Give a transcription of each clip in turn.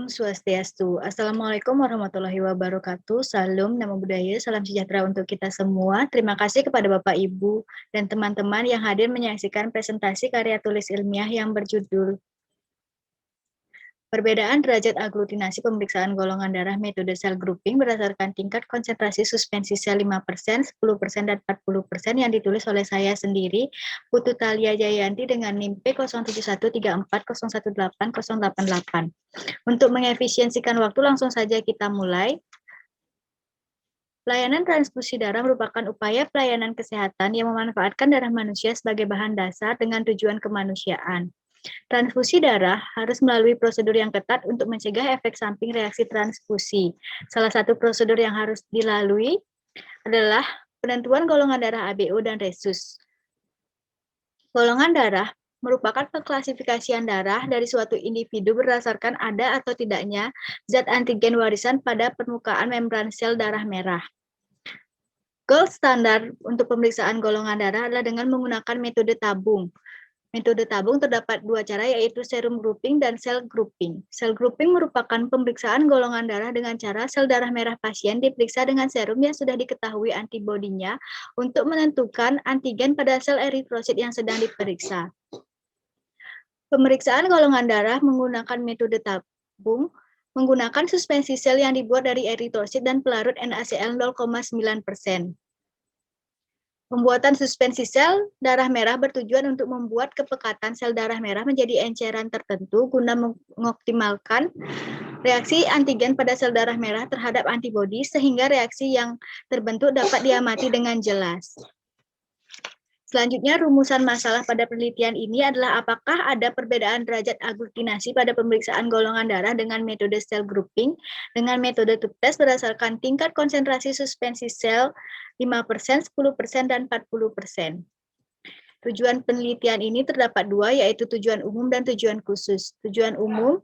Om Swastiastu. Assalamualaikum warahmatullahi wabarakatuh. Salam, namo buddhaya, salam sejahtera untuk kita semua. Terima kasih kepada Bapak, Ibu, dan teman-teman yang hadir menyaksikan presentasi karya tulis ilmiah yang berjudul Perbedaan derajat aglutinasi pemeriksaan golongan darah metode cell grouping berdasarkan tingkat konsentrasi suspensi sel 5%, 10%, dan 40% yang ditulis oleh saya sendiri, Putu Thalia Jayanti dengan NIM P0713401888. Untuk mengefisiensikan waktu, langsung saja kita mulai. Pelayanan transfusi darah merupakan upaya pelayanan kesehatan yang memanfaatkan darah manusia sebagai bahan dasar dengan tujuan kemanusiaan. Transfusi darah harus melalui prosedur yang ketat untuk mencegah efek samping reaksi transfusi. Salah satu prosedur yang harus dilalui adalah penentuan golongan darah ABO dan resus. Golongan darah merupakan pengklasifikasian darah dari suatu individu berdasarkan ada atau tidaknya zat antigen warisan pada permukaan membran sel darah merah. Gold standar untuk pemeriksaan golongan darah adalah dengan menggunakan metode tabung. Metode tabung terdapat dua cara, yaitu serum grouping dan cell grouping. Cell grouping merupakan pemeriksaan golongan darah dengan cara sel darah merah pasien diperiksa dengan serum yang sudah diketahui antibodinya untuk menentukan antigen pada sel eritrosit yang sedang diperiksa. Pemeriksaan golongan darah menggunakan metode tabung menggunakan suspensi sel yang dibuat dari eritrosit dan pelarut NaCl 0,9%. Pembuatan suspensi sel darah merah bertujuan untuk membuat kepekatan sel darah merah menjadi enceran tertentu guna mengoptimalkan reaksi antigen pada sel darah merah terhadap antibodi sehingga reaksi yang terbentuk dapat diamati dengan jelas. Selanjutnya, rumusan masalah pada penelitian ini adalah apakah ada perbedaan derajat aglutinasi pada pemeriksaan golongan darah dengan metode cell grouping dengan metode tube test berdasarkan tingkat konsentrasi suspensi sel 5%, 10%, dan 40%. Tujuan penelitian ini terdapat dua, yaitu tujuan umum dan tujuan khusus. Tujuan umum,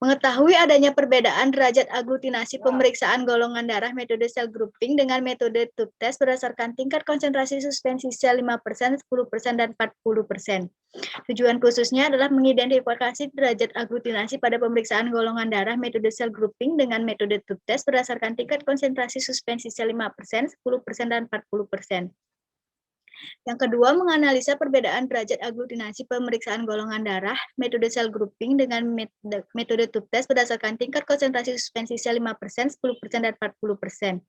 mengetahui adanya perbedaan derajat aglutinasi pemeriksaan golongan darah metode cell grouping dengan metode tube test berdasarkan tingkat konsentrasi suspensi sel 5%, 10%, dan 40%. Tujuan khususnya adalah mengidentifikasi derajat aglutinasi pada pemeriksaan golongan darah metode cell grouping dengan metode tube test berdasarkan tingkat konsentrasi suspensi sel 5%, 10%, dan 40%. Yang kedua, menganalisa perbedaan derajat aglutinasi pemeriksaan golongan darah metode cell grouping dengan metode tube test berdasarkan tingkat konsentrasi suspensi sel 5%, 10%, dan 40%.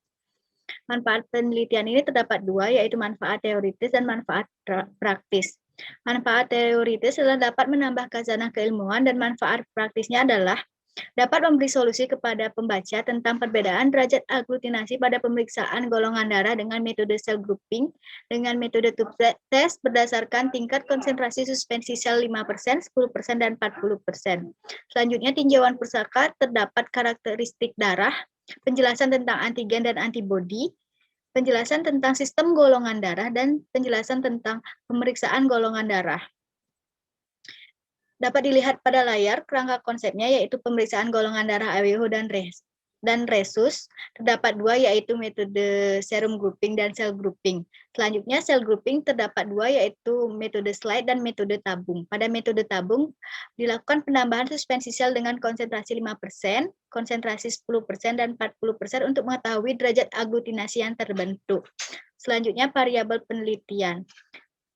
Manfaat penelitian ini terdapat dua, yaitu manfaat teoritis dan manfaat praktis. Manfaat teoritis adalah dapat menambah khazanah keilmuan, dan manfaat praktisnya adalah dapat memberi solusi kepada pembaca tentang perbedaan derajat aglutinasi pada pemeriksaan golongan darah dengan metode cell grouping dengan metode tube test berdasarkan tingkat konsentrasi suspensi sel 5%, 10%, dan 40%. Selanjutnya, tinjauan pusaka terdapat karakteristik darah, penjelasan tentang antigen dan antibodi, penjelasan tentang sistem golongan darah, dan penjelasan tentang pemeriksaan golongan darah. Dapat dilihat pada layar kerangka konsepnya, yaitu pemeriksaan golongan darah ABO dan resus. Terdapat dua, yaitu metode serum grouping dan cell grouping. Selanjutnya, cell grouping terdapat dua, yaitu metode slide dan metode tabung. Pada metode tabung dilakukan penambahan suspensi sel dengan konsentrasi 5%, konsentrasi 10%, dan 40% untuk mengetahui derajat aglutinasi yang terbentuk. Selanjutnya, variabel penelitian.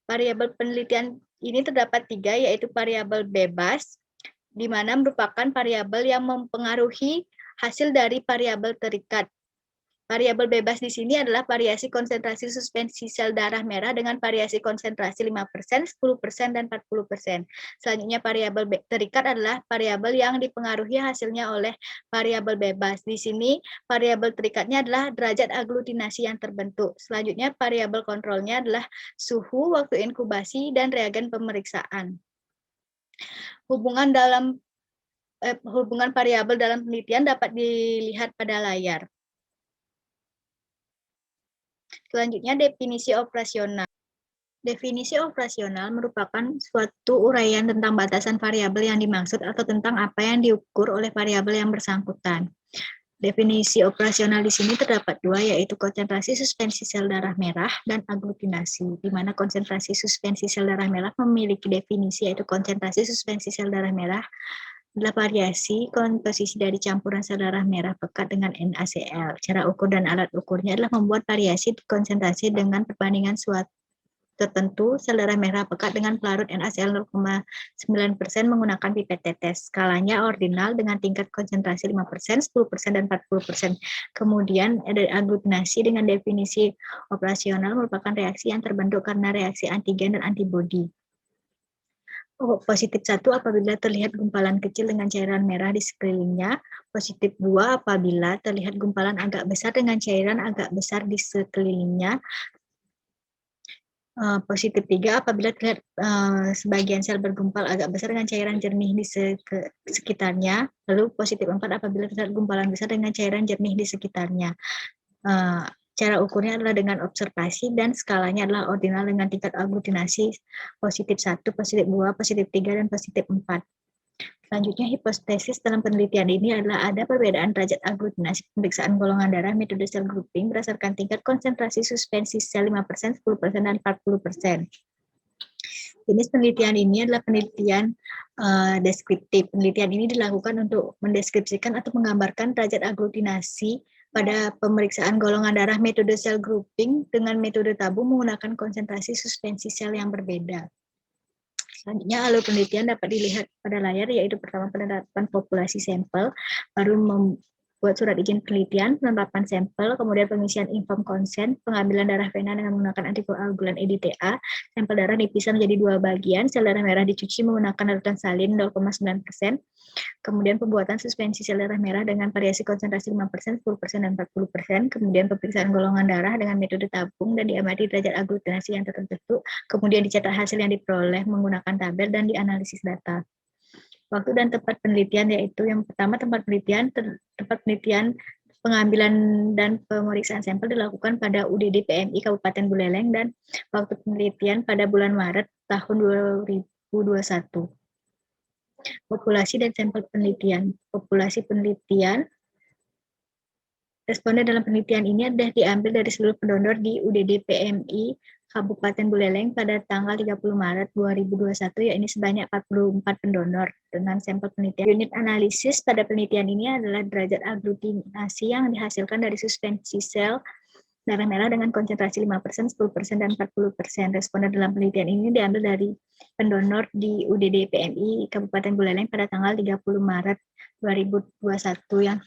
Variabel penelitian ini terdapat tiga, yaitu variabel bebas, di mana merupakan variabel yang mempengaruhi hasil dari variabel terikat. Variabel bebas di sini adalah variasi konsentrasi suspensi sel darah merah dengan variasi konsentrasi 5%, 10%, dan 40%. Selanjutnya, variabel terikat adalah variabel yang dipengaruhi hasilnya oleh variabel bebas. Di sini, variabel terikatnya adalah derajat aglutinasi yang terbentuk. Selanjutnya, variabel kontrolnya adalah suhu, waktu inkubasi, dan reagen pemeriksaan. Hubungan variabel dalam penelitian dapat dilihat pada layar. Selanjutnya, definisi operasional. Definisi operasional merupakan suatu uraian tentang batasan variabel yang dimaksud atau tentang apa yang diukur oleh variabel yang bersangkutan. Definisi operasional di sini terdapat dua, yaitu konsentrasi suspensi sel darah merah dan aglutinasi, di mana konsentrasi suspensi sel darah merah memiliki definisi, yaitu konsentrasi suspensi sel darah merah adalah variasi komposisi dari campuran sel darah merah pekat dengan NaCl. Cara ukur dan alat ukurnya adalah membuat variasi konsentrasi dengan perbandingan suatu tertentu sel darah merah pekat dengan pelarut NaCl 0,9% menggunakan pipet tetes. Skalanya ordinal dengan tingkat konsentrasi 5%, 10%, dan 40%. Kemudian ada aglutinasi dengan definisi operasional merupakan reaksi yang terbentuk karena reaksi antigen dan antibodi. Positif 1 apabila terlihat gumpalan kecil dengan cairan merah di sekelilingnya. Positif 2 apabila terlihat gumpalan agak besar dengan cairan agak besar di sekelilingnya. Positif 3 apabila terlihat sebagian sel bergumpal agak besar dengan cairan jernih di sekitarnya. Lalu positif 4 apabila terlihat gumpalan besar dengan cairan jernih di sekitarnya. Cara ukurnya adalah dengan observasi dan skalanya adalah ordinal dengan tingkat aglutinasi positif 1, positif 2, positif 3, dan positif 4. Selanjutnya, hipotesis dalam penelitian ini adalah ada perbedaan derajat aglutinasi pemeriksaan golongan darah metode cell grouping berdasarkan tingkat konsentrasi suspensi sel 5%, 10%, dan 40%. Jenis penelitian ini adalah penelitian deskriptif. Penelitian ini dilakukan untuk mendeskripsikan atau menggambarkan derajat aglutinasi pada pemeriksaan golongan darah metode cell grouping dengan metode tabung menggunakan konsentrasi suspensi sel yang berbeda. Selanjutnya, alur penelitian dapat dilihat pada layar, yaitu pertama penetapan populasi sampel, baru membuat surat izin penelitian, penetapan sampel, kemudian pengisian inform consent, pengambilan darah vena dengan menggunakan antikoagulan EDTA, sampel darah dipisah menjadi 2 bagian, sel darah merah dicuci menggunakan larutan salin 0,9%, kemudian pembuatan suspensi sel darah merah dengan variasi konsentrasi 5%, 10%, dan 40%, kemudian pemeriksaan golongan darah dengan metode tabung dan diamati derajat aglutinasi yang tertentu, kemudian dicatat hasil yang diperoleh menggunakan tabel dan dianalisis data. Waktu dan tempat penelitian yaitu yang pertama tempat penelitian pengambilan dan pemeriksaan sampel dilakukan pada UDD PMI Kabupaten Buleleng dan waktu penelitian pada bulan Maret tahun 2021. Populasi dan sampel penelitian. Populasi penelitian responden dalam penelitian ini adalah diambil dari seluruh pendonor di UDD PMI Kabupaten Buleleng pada tanggal 30 Maret 2021, yakni sebanyak 44 pendonor dengan sampel penelitian. Unit analisis pada penelitian ini adalah derajat aglutinasi yang dihasilkan dari suspensi sel darah merah dengan konsentrasi 5%, 10%, dan 40%. Responden dalam penelitian ini diambil dari pendonor di UDD PMI Kabupaten Buleleng pada tanggal 30 Maret 2021 yang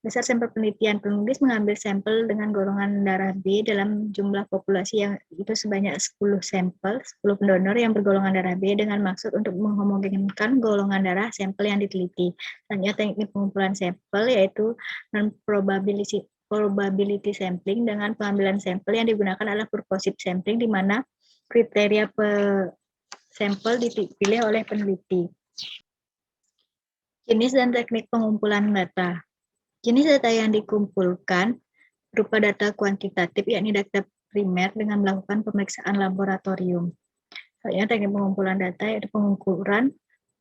besar sampel penelitian. Penulis mengambil sampel dengan golongan darah B dalam jumlah populasi yang itu sebanyak 10 sampel, 10 pendonor yang bergolongan darah B dengan maksud untuk menghomogenkan golongan darah sampel yang diteliti. Selanjutnya teknik pengumpulan sampel yaitu non-probability sampling dengan pengambilan sampel yang digunakan adalah purposive sampling di mana kriteria sampel dipilih oleh peneliti. Jenis dan teknik pengumpulan data. Jenis data yang dikumpulkan berupa data kuantitatif, yakni data primer dengan melakukan pemeriksaan laboratorium. Selanjutnya teknik pengumpulan data yaitu pengukuran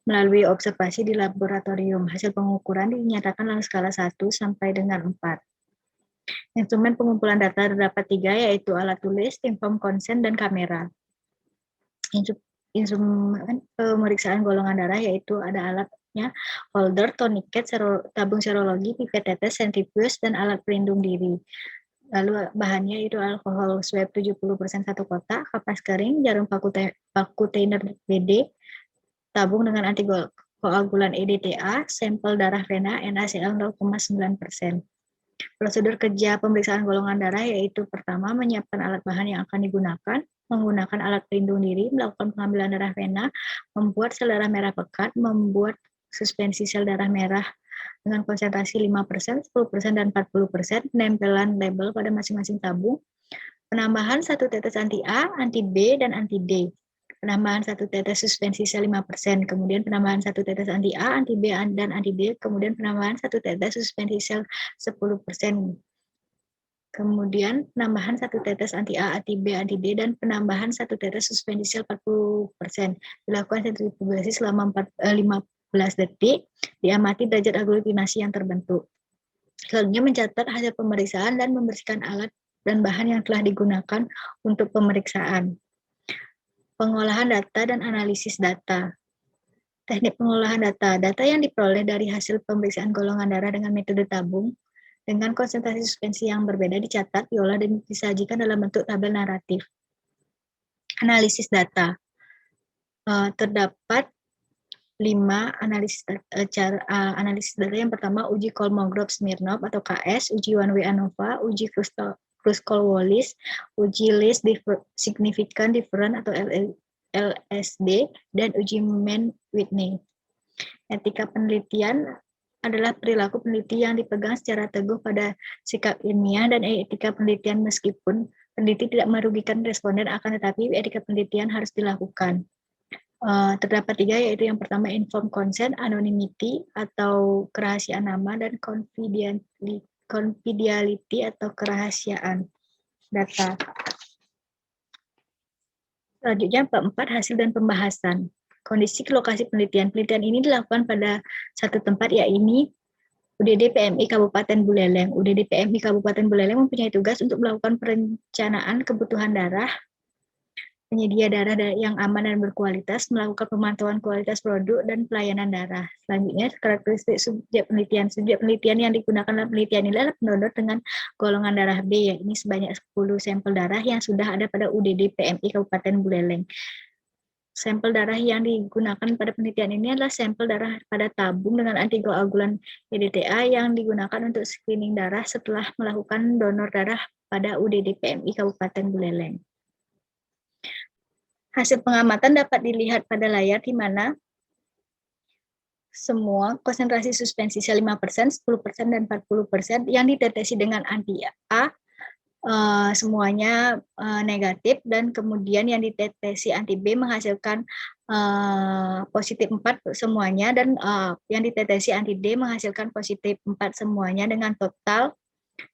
melalui observasi di laboratorium. Hasil pengukuran dinyatakan dalam skala 1 sampai dengan 4. Instrumen pengumpulan data terdapat 3, yaitu alat tulis, inform consent, dan kamera. Instrumen pemeriksaan golongan darah yaitu ada alatnya holder, tourniquet, tabung serologi, pipet tetes, sentrifuge, dan alat pelindung diri. Lalu bahannya itu alkohol swab 70% 1 kotak, kapas kering, jarum paku thinner BD, tabung dengan antikoagulan EDTA, sampel darah vena NaCl 0,9%. Prosedur kerja pemeriksaan golongan darah yaitu pertama menyiapkan alat bahan yang akan digunakan, menggunakan alat pelindung diri, melakukan pengambilan darah vena, membuat sel darah merah pekat, membuat suspensi sel darah merah dengan konsentrasi 5%, 10%, dan 40%, penempelan label pada masing-masing tabung, penambahan 1 tetes anti-A, anti-B, dan anti-D, penambahan 1 tetes suspensi sel 5%, kemudian penambahan 1 tetes anti-A, anti-B, dan anti-D, kemudian penambahan 1 tetes suspensi sel 10%, kemudian penambahan 1 tetes anti-A, anti-B, anti-D, dan penambahan 1 tetes suspensi sel 40%. Dilakukan sentrifugasi selama 15 detik, diamati derajat aglutinasi yang terbentuk. Selanjutnya mencatat hasil pemeriksaan dan membersihkan alat dan bahan yang telah digunakan untuk pemeriksaan. Pengolahan data dan analisis data. Teknik pengolahan data. Data yang diperoleh dari hasil pemeriksaan golongan darah dengan metode tabung dengan konsentrasi suspensi yang berbeda dicatat, diolah, dan disajikan dalam bentuk tabel naratif. Analisis data. Terdapat 5 analisis data. Yang pertama, uji Kolmogorov-Smirnov atau KS, uji one way ANOVA, uji Kruskal-Wallis, uji least significant difference atau LSD, dan uji Mann-Whitney. Etika penelitian adalah perilaku peneliti yang dipegang secara teguh pada sikap ilmiah dan etika penelitian meskipun peneliti tidak merugikan responden, akan tetapi etika penelitian harus dilakukan. Terdapat 3, yaitu yang pertama informed consent, anonymity atau kerahasiaan nama, dan confidentiality atau kerahasiaan data. Selanjutnya, bab 4, hasil dan pembahasan. Kondisi lokasi penelitian. Penelitian ini dilakukan pada satu tempat, yaitu UDD PMI Kabupaten Buleleng. UDD PMI Kabupaten Buleleng mempunyai tugas untuk melakukan perencanaan kebutuhan darah, penyedia darah yang aman dan berkualitas, melakukan pemantauan kualitas produk, dan pelayanan darah. Selanjutnya, karakteristik subjek penelitian. Subjek penelitian yang digunakan dalam penelitian ini adalah pendonor dengan golongan darah B, yaitu sebanyak 10 sampel darah yang sudah ada pada UDD PMI Kabupaten Buleleng. Sampel darah yang digunakan pada penelitian ini adalah sampel darah pada tabung dengan antikoagulan EDTA yang digunakan untuk screening darah setelah melakukan donor darah pada UDD PMI Kabupaten Buleleng. Hasil pengamatan dapat dilihat pada layar, di mana semua konsentrasi suspensi sel 5%, 10%, dan 40% yang dideteksi dengan anti-A semuanya negatif, dan kemudian yang dideteksi anti B menghasilkan positif 4 semuanya, dan yang dideteksi anti D menghasilkan positif 4 semuanya, dengan total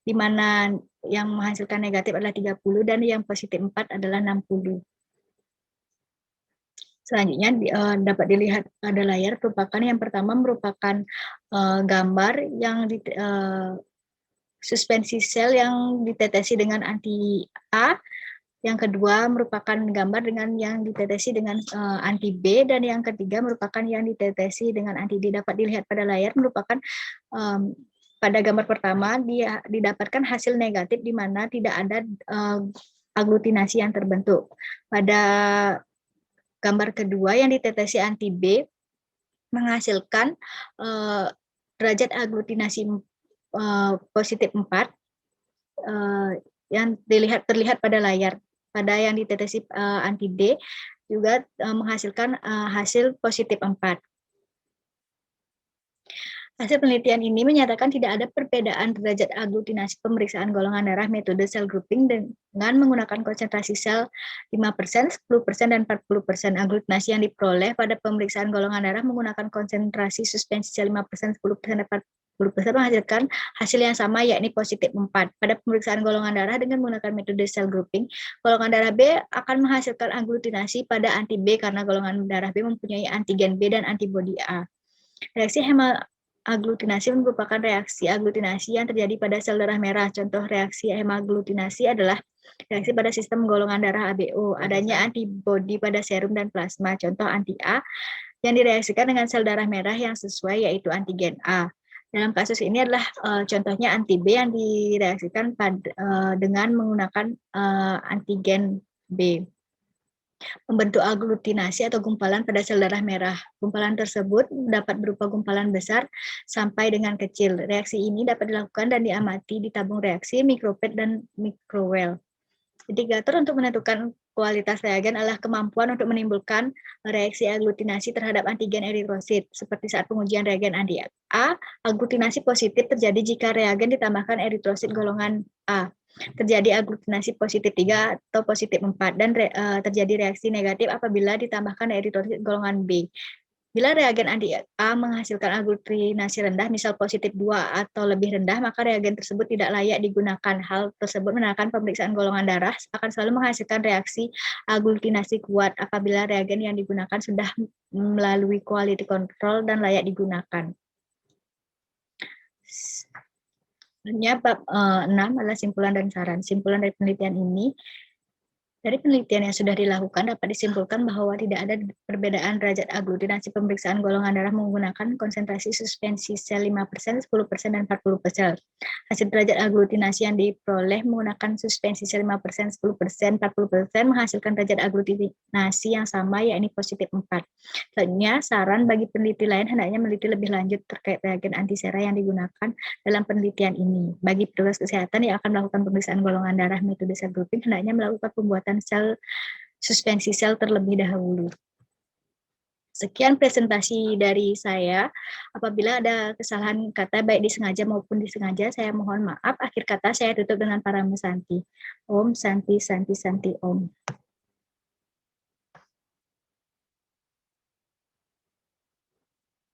di mana yang menghasilkan negatif adalah 30 dan yang positif 4 adalah 60. Selanjutnya dapat dilihat pada layar, yang pertama merupakan gambar yang suspensi sel yang dideteksi dengan anti A, yang kedua merupakan gambar dengan yang dideteksi dengan anti B, dan yang ketiga merupakan yang dideteksi dengan anti D. Dapat dilihat pada layar, merupakan pada gambar pertama dia didapatkan hasil negatif di mana tidak ada aglutinasi yang terbentuk. Pada gambar kedua yang dideteksi anti B menghasilkan derajat aglutinasi positif 4 yang terlihat pada layar. Pada yang dideteksi anti D juga menghasilkan hasil positif 4. Hasil penelitian ini menyatakan tidak ada perbedaan derajat aglutinasi pemeriksaan golongan darah metode cell grouping dengan menggunakan konsentrasi sel 5%, 10%, dan 40%. Aglutinasi yang diperoleh pada pemeriksaan golongan darah menggunakan konsentrasi suspensi sel 5%, 10%, dan 40% menghasilkan hasil yang sama, yakni positif 4. Pada pemeriksaan golongan darah dengan menggunakan metode cell grouping, golongan darah B akan menghasilkan aglutinasi pada anti B karena golongan darah B mempunyai antigen B dan antibodi A. Reaksi hemaglutinasi merupakan reaksi aglutinasi yang terjadi pada sel darah merah. Contoh reaksi hemaglutinasi adalah reaksi pada sistem golongan darah ABO, adanya antibodi pada serum dan plasma. Contoh anti-A yang direaksikan dengan sel darah merah yang sesuai, yaitu antigen A. Dalam kasus ini adalah contohnya anti-B yang direaksikan dengan menggunakan antigen B. Membentuk aglutinasi atau gumpalan pada sel darah merah. Gumpalan tersebut dapat berupa gumpalan besar sampai dengan kecil. Reaksi ini dapat dilakukan dan diamati di tabung reaksi, mikropet, dan mikrowell. Indikator untuk menentukan kualitas reagen adalah kemampuan untuk menimbulkan reaksi aglutinasi terhadap antigen eritrosit. Seperti saat pengujian reagen anti-A, aglutinasi positif terjadi jika reagen ditambahkan eritrosit golongan A. Terjadi aglutinasi positif 3 atau positif 4, dan terjadi reaksi negatif apabila ditambahkan eritrosit golongan B. Bila reagen anti-A menghasilkan aglutinasi rendah, misal positif 2 atau lebih rendah, maka reagen tersebut tidak layak digunakan. Hal tersebut menandakan pemeriksaan golongan darah akan selalu menghasilkan reaksi aglutinasi kuat apabila reagen yang digunakan sudah melalui quality control dan layak digunakan. Selanjutnya bab 6 adalah simpulan dan saran. Simpulan dari penelitian ini, Dari penelitian yang sudah dilakukan dapat disimpulkan bahwa tidak ada perbedaan derajat aglutinasi pemeriksaan golongan darah menggunakan konsentrasi suspensi sel 5%, 10%, dan 40%. Hasil derajat aglutinasi yang diperoleh menggunakan suspensi sel 5%, 10%, 40% menghasilkan derajat aglutinasi yang sama, yakni positif 4. Selanjutnya, saran bagi peneliti lain hendaknya meneliti lebih lanjut terkait reagen antisera yang digunakan dalam penelitian ini. Bagi petugas kesehatan yang akan melakukan pemeriksaan golongan darah metode cell grouping, hendaknya melakukan pembuatan sel suspensi sel terlebih dahulu. Sekian presentasi dari saya. Apabila ada kesalahan kata baik disengaja maupun disengaja, saya mohon maaf. Akhir kata saya tutup dengan para Santi. Om Santi Santi Santi Om.